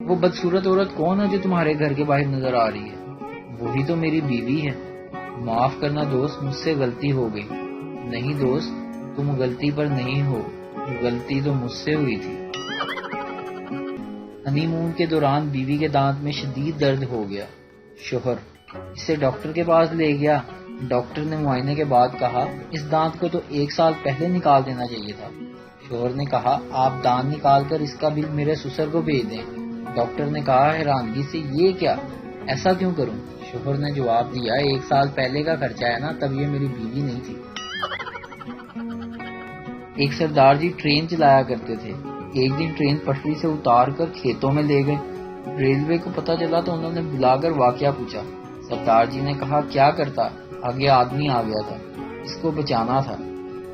وہ بدصورت عورت کون ہے جو تمہارے گھر کے باہر نظر آ رہی ہے؟ وہی تو میری بیوی ہے۔ معاف کرنا دوست، مجھ سے غلطی ہو گئی۔ نہیں دوست، تم غلطی پر نہیں ہو، غلطی تو مجھ سے ہوئی تھی۔ ہنی مون کے دوران بیوی کے دانت میں شدید درد ہو گیا۔ شوہر اسے ڈاکٹر کے پاس لے گیا۔ ڈاکٹر نے معائنے کے بعد کہا اس دانت کو تو 1 سال پہلے نکال دینا چاہیے تھا۔ شوہر نے کہا آپ دانت نکال کر اس کا بل میرے سسر کو بھیج دیں۔ ڈاکٹر نے کہا حیرانگی سے یہ کیا، ایسا کیوں کروں؟ شوہر نے جواب دیا 1 سال پہلے کا خرچہ ہے نا، تب یہ میری بیوی نہیں تھی۔ ایک سردار جی ٹرین چلایا کرتے تھے۔ ایک دن ٹرین پٹری سے اتار کر کھیتوں میں لے گئے۔ ریلوے کو پتہ چلا تو انہوں نے بلا کر واقعہ پوچھا۔ سردار جی نے کہا کیا کرتا، آگے آدمی آ گیا تھا، اس کو بچانا تھا۔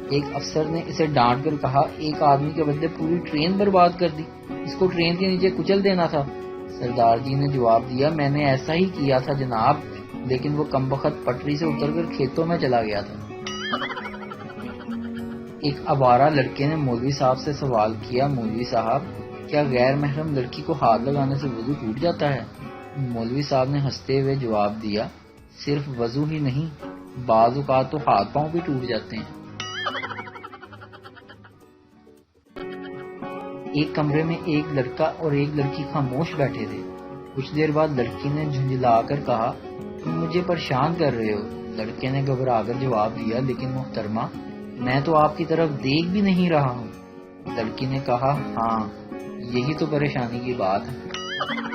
ایک افسر نے اسے ڈانٹ کر کہا ایک آدمی کے بدلے پوری ٹرین برباد کر دی، اس کو ٹرین کے نیچے کچل دینا تھا۔ سردار جی نے جواب دیا میں نے ایسا ہی کیا تھا جناب، لیکن وہ کمبخت پٹری سے اتر کر کھیتوں میں چلا گیا تھا۔ ایک آوارہ لڑکے نے مولوی صاحب سے سوال کیا مولوی صاحب کیا غیر محرم لڑکی کو ہاتھ لگانے سے وضو ٹوٹ جاتا ہے؟ مولوی صاحب نے ہنستے ہوئے جواب دیا صرف وضو ہی نہیں، بعض اوقات تو ہاتھ پاؤں بھی ٹوٹ جاتے ہیں۔ ایک کمرے میں ایک لڑکا اور ایک لڑکی خاموش بیٹھے تھے۔ کچھ دیر بعد لڑکی نے جھنجھلا کر کہا تم مجھے پریشان کر رہے ہو۔ لڑکے نے گھبرا کر جواب دیا لیکن محترمہ میں تو آپ کی طرف دیکھ بھی نہیں رہا ہوں۔ لڑکی نے کہا ہاں یہی تو پریشانی کی بات ہے۔